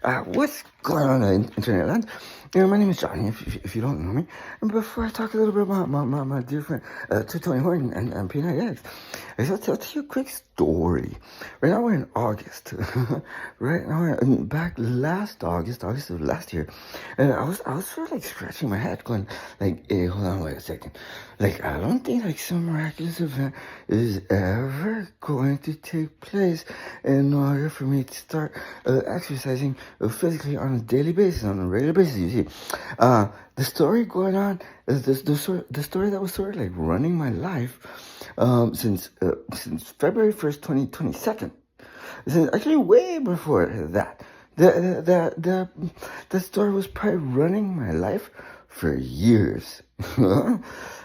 What's going on, internet land? My name is Johnny, if you don't know me. And before I talk a little bit about my dear friend, Tony Horton and Peanut Eggs, I'll tell you a quick story. Right now we're in August. Right now, back last August of last year, I was sort of like scratching my head, going like, hey, hold on, wait a second. Like, I don't think like some miraculous event is ever going to take place in order for me to start exercising physically on a daily basis, on a regular basis. You see, the story going on is the story that was sort of like running my life since February 1st, 2022. Since actually way before that. The story was probably running my life for years.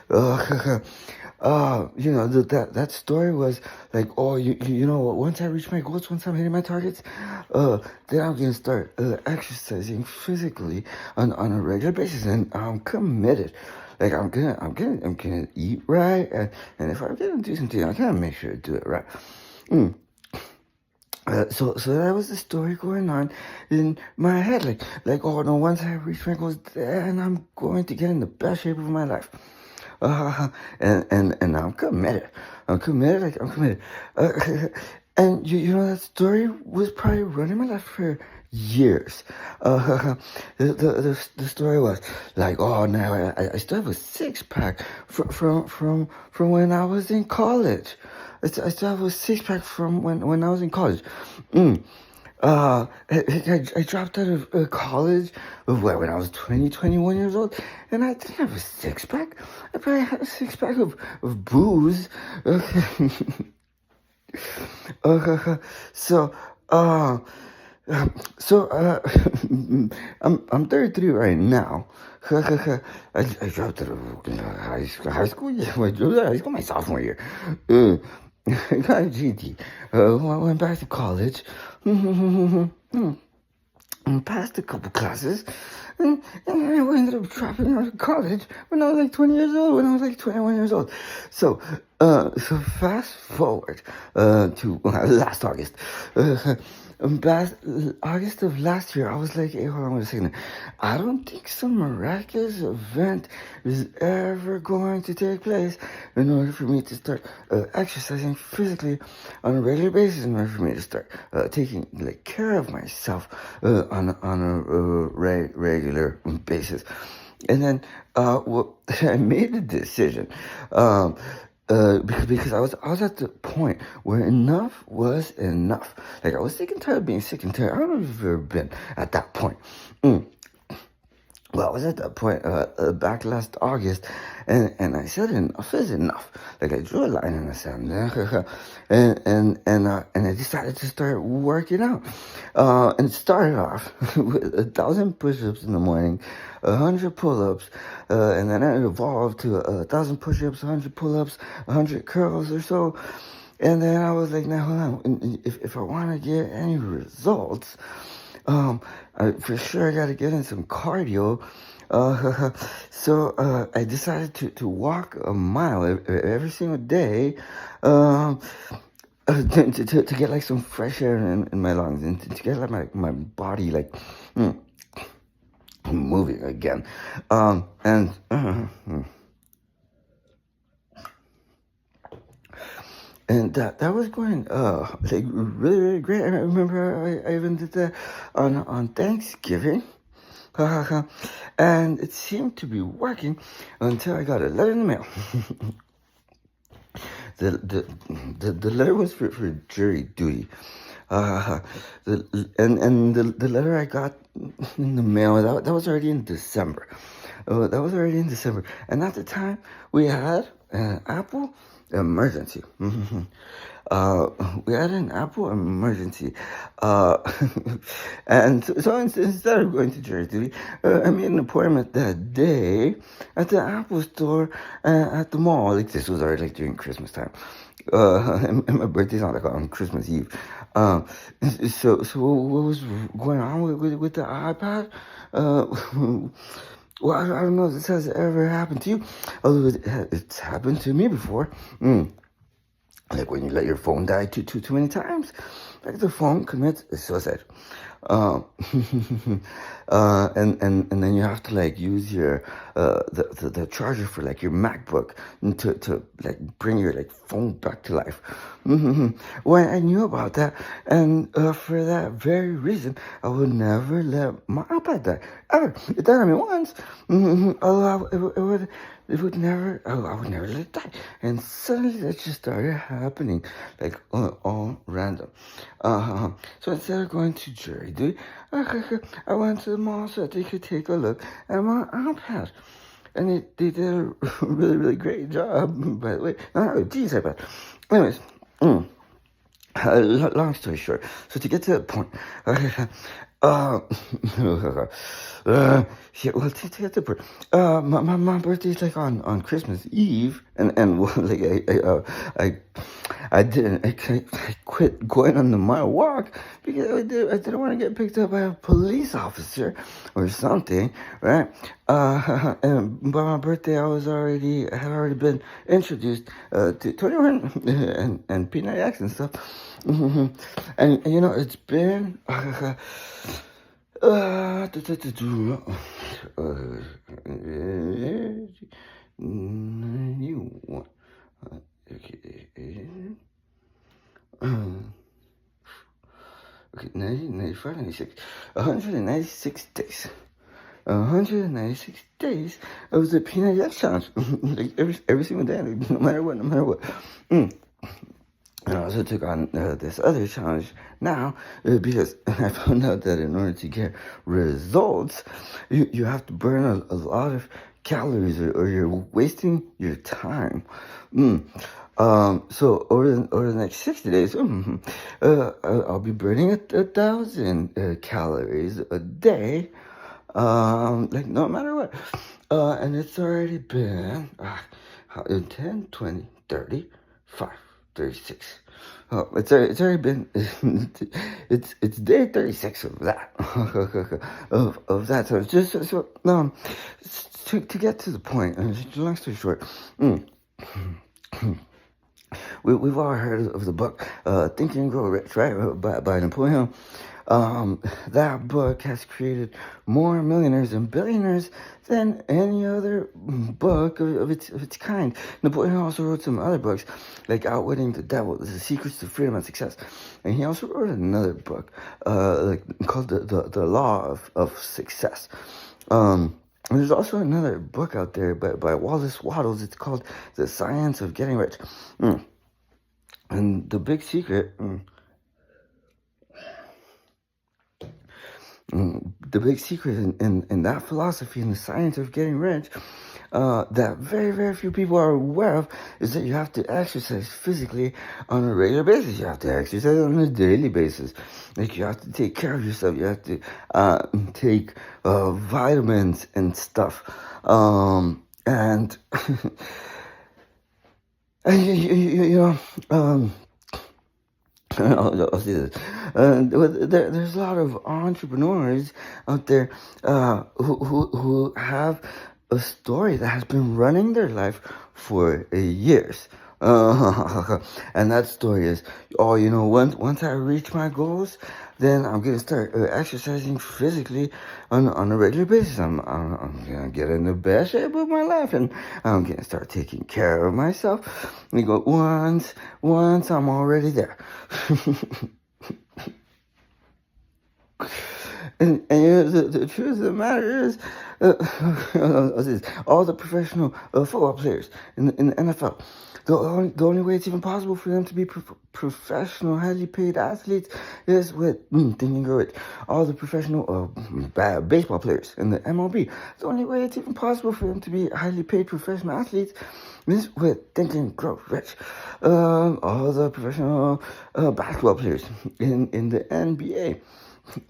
That story was like, once I reach my goals, once I'm hitting my targets, then I'm gonna start exercising physically on a regular basis, and I'm committed. Like I'm gonna eat right, and if I'm gonna do something, I'm gonna make sure to do it right. So that was the story going on in my head. Like, oh no, once I reach my goals, then I'm going to get in the best shape of my life. And I'm committed. I'm committed. And that story was probably running my life for years. The story was like, oh, now I still have a six pack from when I was in college. I still have a six pack from when I was in college. I dropped out of college when I was 21 years old, and I didn't have a six pack. I probably had a six pack of booze. So, I'm 33 right now. I dropped out of high school. Yeah, I dropped out of high school my sophomore year. I got a GD. Went back to college. Passed a couple classes, and I ended up dropping out of college when I was like 20 years old, when I was like 21 years old. So fast forward to last August. August of last year, I was like, hey, hold on a second. I don't think some miraculous event is ever going to take place in order for me to start exercising physically on a regular basis, in order for me to start taking care of myself on a regular basis. And then I made the decision. Because I was at the point where enough was enough. Like, I was sick and tired of being sick and tired. I don't know if you've ever been at that point. Well, I was at that point back last August, and I said enough is enough. Like, I drew a line in the sand, and I decided to start working out. And it started off with 1,000 push-ups in the morning, 100 pull-ups, and then it evolved to 1,000 push-ups, 100 pull-ups, 100 curls or so. And then I was like, now hold on, if I want to get any results, for sure I got to get in some cardio. So I decided to walk a mile every single day, to get like some fresh air in my lungs, and to get like my body moving again. And that was going like really, really great. And I remember I even did that on Thanksgiving. And it seemed to be working until I got a letter in the mail. The letter was for jury duty. The letter I got in the mail, that was already in December. And at the time, we had an Apple emergency. We had an Apple emergency. And so instead of going to jury duty, I made an appointment that day at the Apple store at the mall. Like, this was already during Christmas time. And my birthday's not on Christmas Eve. So what was going on with the iPad? Well, I don't know if this has ever happened to you, although it's happened to me before. Like when you let your phone die too many times, like the phone commits suicide. Um, and then you have to like use your the charger for like your MacBook to like bring your like phone back to life. When I knew about that, and for that very reason, I would never let my iPad die ever. It died on me once. Although it would never. Oh, I would never let it die. And suddenly that just started happening, like all random. So instead of going to jury duty, I went to the mall so that they could take a look at my iPad. And they did a really, really great job, by the way. No, geez, iPad. Anyways, long story short, so to get to the point, uh, yeah, well, to get to the point, my birthday's like on Christmas Eve, and well, like I didn't, I quit going on the mile walk because I didn't want to get picked up by a police officer or something, right? And by my birthday, I had already been introduced to 21 and Peanut X and stuff. And you know, it's been okay, 95, 96, 196 days. 196 days of the Peanut X challenge. Like every single day, like, no matter what. And I also took on this other challenge now because I found out that in order to get results, you have to burn a lot of calories or you're wasting your time. So over the next 60 days, I'll be burning 1,000 calories a day, like no matter what. And it's already been 10, 20, 30, 5. 36. Oh, it's already been it's day 36 of that of that. So just so to get to the point. Long story short, we've all heard of the book Think and Grow Rich, right? By Napoleon. That book has created more millionaires and billionaires than any other book of its kind. Napoleon also wrote some other books, like Outwitting the Devil, The Secrets to Freedom and Success. And he also wrote another book called the Law of Success. There's also another book out there by Wallace Wattles. It's called The Science of Getting Rich. And the big secret... the big secret in that philosophy and the science of getting rich that very, very few people are aware of is that you have to exercise physically on a regular basis. You have to exercise on a daily basis. Like you have to take care of yourself. You have to take vitamins and stuff. And and you know, I'll see this. There's a lot of entrepreneurs out there who have a story that has been running their life for years. And that story is, once I reach my goals, then I'm gonna start exercising physically on a regular basis. I'm gonna get in the best shape of my life, and I'm gonna start taking care of myself. And you go once I'm already there. And the truth of the matter is, all the professional football players in the NFL, the only way it's even possible for them to be professional, highly paid athletes is with Think and Grow Rich. All the professional baseball players in the MLB, the only way it's even possible for them to be highly paid professional athletes is with Think and Grow Rich. All the professional basketball players in the NBA,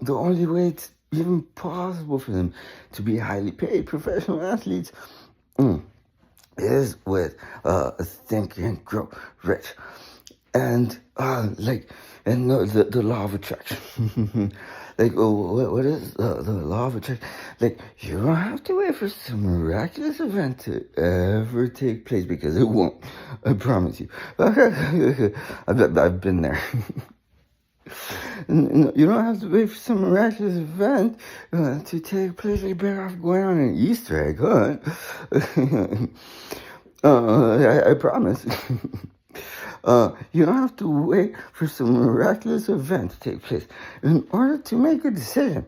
the only way it's even possible for them to be highly paid professional athletes is with Think and Grow Rich. And the law of attraction. Like, what is the law of attraction? Like, you don't have to wait for some miraculous event to ever take place, because it won't. I promise you. I've been there. You don't have to wait for some miraculous event to take place. You're better off going on an Easter egg hunt. I promise. You don't have to wait for some miraculous event to take place in order to make a decision.